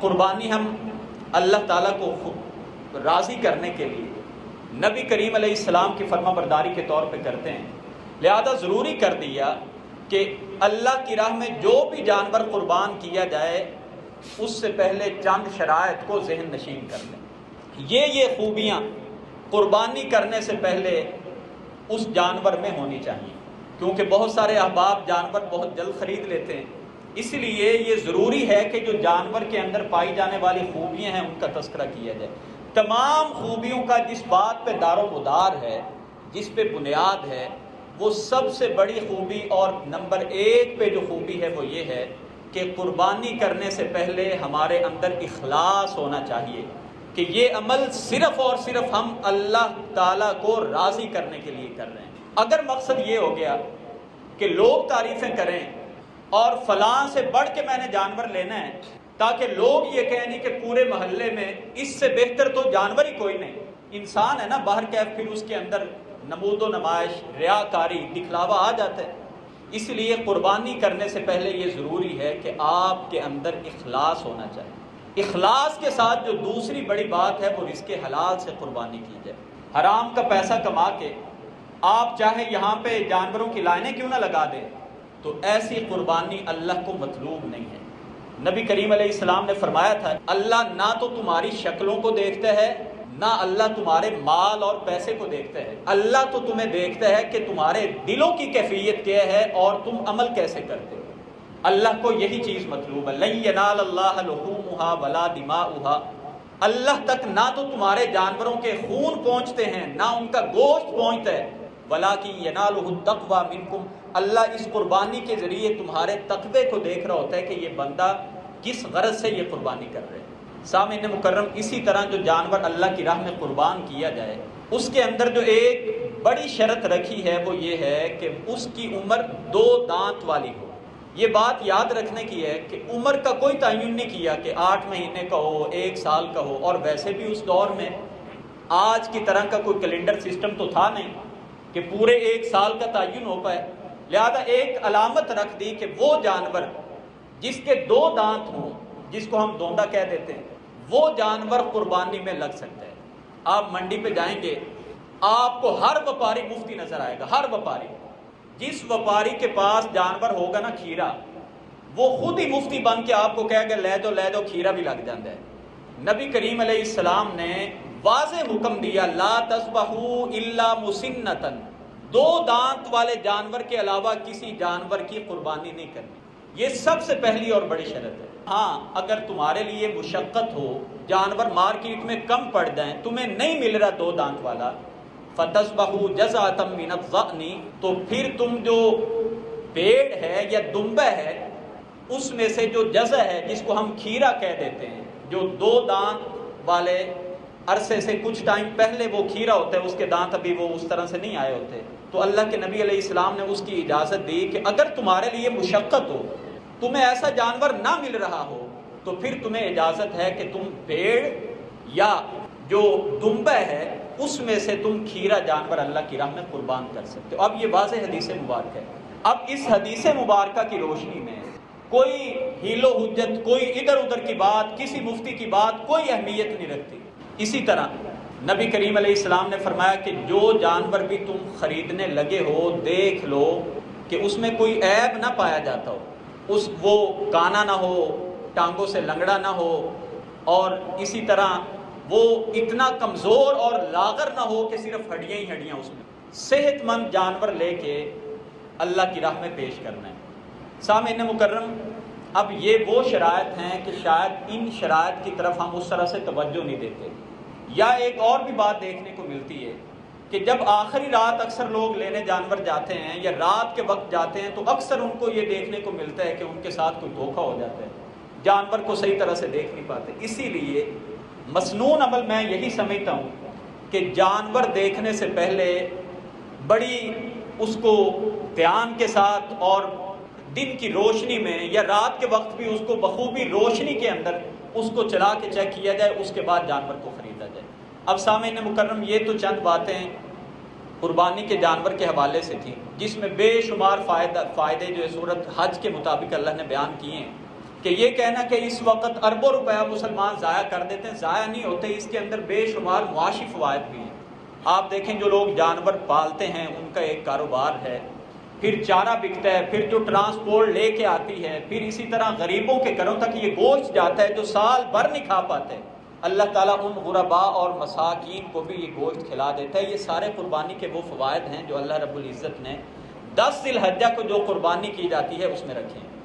قربانی ہم اللہ تعالیٰ کو راضی کرنے کے لیے نبی کریم علیہ السلام کی فرما برداری کے طور پہ کرتے ہیں، لہذا ضروری کر دیا کہ اللہ کی راہ میں جو بھی جانور قربان کیا جائے اس سے پہلے چند شرائط کو ذہن نشین کر لیں۔ یہ خوبیاں قربانی کرنے سے پہلے اس جانور میں ہونی چاہیے، کیونکہ بہت سارے احباب جانور بہت جلد خرید لیتے ہیں، اس لیے یہ ضروری ہے کہ جو جانور کے اندر پائی جانے والی خوبیاں ہیں ان کا تذکرہ کیا جائے۔ تمام خوبیوں کا جس بات پہ دار و مدار ہے، جس پہ بنیاد ہے، وہ سب سے بڑی خوبی اور نمبر 1 پہ جو خوبی ہے وہ یہ ہے کہ قربانی کرنے سے پہلے ہمارے اندر اخلاص ہونا چاہیے کہ یہ عمل صرف اور صرف ہم اللہ تعالیٰ کو راضی کرنے کے لیے کر رہے ہیں۔ اگر مقصد یہ ہو گیا کہ لوگ تعریفیں کریں اور فلاں سے بڑھ کے میں نے جانور لینا ہے تاکہ لوگ یہ کہیں نہیں کہ پورے محلے میں اس سے بہتر تو جانور ہی کوئی نہیں، انسان ہے نا، باہر کیف پھر اس کے اندر نمود و نمائش، ریاکاری، دکھلاوا آ جاتا ہے۔ اس لیے قربانی کرنے سے پہلے یہ ضروری ہے کہ آپ کے اندر اخلاص ہونا چاہیے۔ اخلاص کے ساتھ جو دوسری بڑی بات ہے وہ رزق حلال سے قربانی کی جائے۔ حرام کا پیسہ کما کے آپ چاہے یہاں پہ جانوروں کی لائنیں کیوں نہ لگا دیں تو ایسی قربانی اللہ کو مطلوب نہیں ہے۔ نبی کریم علیہ السلام نے فرمایا تھا، اللہ نہ تو تمہاری شکلوں کو دیکھتا ہے، نہ اللہ تمہارے مال اور پیسے کو دیکھتا ہے، اللہ تو تمہیں دیکھتا ہے کہ تمہارے دلوں کی کیفیت کیا ہے اور تم عمل کیسے کرتے ہو۔ اللہ کو یہی چیز مطلوب ہے، لن ینال اللہ لحومها ولا دماؤها، اللہ تک نہ تو تمہارے جانوروں کے خون پہنچتے ہیں نہ ان کا گوشت پہنچتا ہے، ولاکن ینالہ التقوی منکم، اللہ اس قربانی کے ذریعے تمہارے تقوی کو دیکھ رہا ہوتا ہے کہ یہ بندہ کس غرض سے یہ قربانی کر رہے ہیں۔ سامعین مکرم، اسی طرح جو جانور اللہ کی راہ میں قربان کیا جائے اس کے اندر جو ایک بڑی شرط رکھی ہے وہ یہ ہے کہ اس کی عمر 2 دانت والی ہو۔ یہ بات یاد رکھنے کی ہے کہ عمر کا کوئی تعین نہیں کیا کہ 8 مہینے کا ہو، 1 سال کا ہو، اور ویسے بھی اس دور میں آج کی طرح کا کوئی کیلنڈر سسٹم تو تھا نہیں کہ پورے 1 سال کا تعین ہو پائے، لہذا ایک علامت رکھ دی کہ وہ جانور جس کے 2 دانت ہوں، جس کو ہم دوندا کہہ دیتے ہیں، وہ جانور قربانی میں لگ سکتا ہے۔ آپ منڈی پہ جائیں گے آپ کو ہر وپاری مفتی نظر آئے گا، ہر وپاری، جس وپاری کے پاس جانور ہوگا نا کھیرا، وہ خود ہی مفتی بن کے آپ کو کہے گا لے دو کھیرا بھی لگ جاتا ہے۔ نبی کریم علیہ السلام نے واضح حکم دیا، لا تذبحوا الا مسنۃ، 2 دانت والے جانور کے علاوہ کسی جانور کی قربانی نہیں کرنی، یہ سب سے پہلی اور بڑی شرط ہے۔ ہاں اگر تمہارے لیے مشقت ہو، جانور مارکیٹ میں کم پڑ جائیں، تمہیں نہیں مل رہا 2 دانت والا، فَتَذْبَحُوا جَزْعَةً مِّنَ الظَّأْنِ، تو پھر تم جو پیڑ ہے یا دمبہ ہے اس میں سے جو جزع ہے جس کو ہم کھیرا کہہ دیتے ہیں، جو 2 دانت والے عرصے سے کچھ ٹائم پہلے وہ کھیرا ہوتا ہے، اس کے دانت ابھی وہ اس طرح سے نہیں آئے ہوتے، تو اللہ کے نبی علیہ السلام نے اس کی اجازت دی کہ اگر تمہارے لیے مشقت ہو، تمہیں ایسا جانور نہ مل رہا ہو، تو پھر تمہیں اجازت ہے کہ تم پیڑ یا جو دمبہ ہے اس میں سے تم کھیرا جانور اللہ کی راہ میں قربان کر سکتے ہو۔ اب یہ واضح حدیث مبارک ہے۔ اب اس حدیث مبارکہ کی روشنی میں کوئی حیل و حجت، کوئی ادھر ادھر کی بات، کسی مفتی کی بات کوئی اہمیت نہیں رکھتی۔ اسی طرح نبی کریم علیہ السلام نے فرمایا کہ جو جانور بھی تم خریدنے لگے ہو دیکھ لو کہ اس میں کوئی عیب نہ پایا جاتا ہو، وہ کانا نہ ہو، ٹانگوں سے لنگڑا نہ ہو، اور اسی طرح وہ اتنا کمزور اور لاغر نہ ہو کہ صرف ہڈیاں ہی ہڈیاں اس میں، صحت مند جانور لے کے اللہ کی راہ میں پیش کرنا ہے۔ سامعین مکرم، اب یہ وہ شرائط ہیں کہ شاید ان شرائط کی طرف ہم اس طرح سے توجہ نہیں دیتے، یا ایک اور بھی بات دیکھنے کو ملتی ہے کہ جب آخری رات اکثر لوگ لینے جانور جاتے ہیں یا رات کے وقت جاتے ہیں تو اکثر ان کو یہ دیکھنے کو ملتا ہے کہ ان کے ساتھ کوئی دھوکہ ہو جاتا ہے، جانور کو صحیح طرح سے دیکھ نہیں پاتے۔ اسی لیے مسنون عمل میں یہی سمجھتا ہوں کہ جانور دیکھنے سے پہلے بڑی اس کو دھیان کے ساتھ اور دن کی روشنی میں یا رات کے وقت بھی اس کو بخوبی روشنی کے اندر اس کو چلا کے چیک کیا جائے، اس کے بعد جانور کو خریدا جائے۔ اب سامعین مکرم، یہ تو چند باتیں قربانی کے جانور کے حوالے سے تھی جس میں بے شمار فائدے جو ہے صورت حج کے مطابق اللہ نے بیان کیے ہیں۔ کہ یہ کہنا کہ اس وقت اربوں روپیہ مسلمان ضائع کر دیتے ہیں، ضائع نہیں ہوتے، اس کے اندر بے شمار معاشی فوائد بھی ہیں۔ آپ دیکھیں جو لوگ جانور پالتے ہیں ان کا ایک کاروبار ہے، پھر چارہ بکتا ہے، پھر جو ٹرانسپورٹ لے کے آتی ہے، پھر اسی طرح غریبوں کے گھروں تک یہ گوشت جاتا ہے جو سال بھر نہیں کھا پاتے، اللہ تعالیٰ ان غرباء اور مساکین کو بھی یہ گوشت کھلا دیتا ہے۔ یہ سارے قربانی کے وہ فوائد ہیں جو اللہ رب العزت نے 10 ذی الحجہ کو جو قربانی کی جاتی ہے اس میں رکھے ہیں۔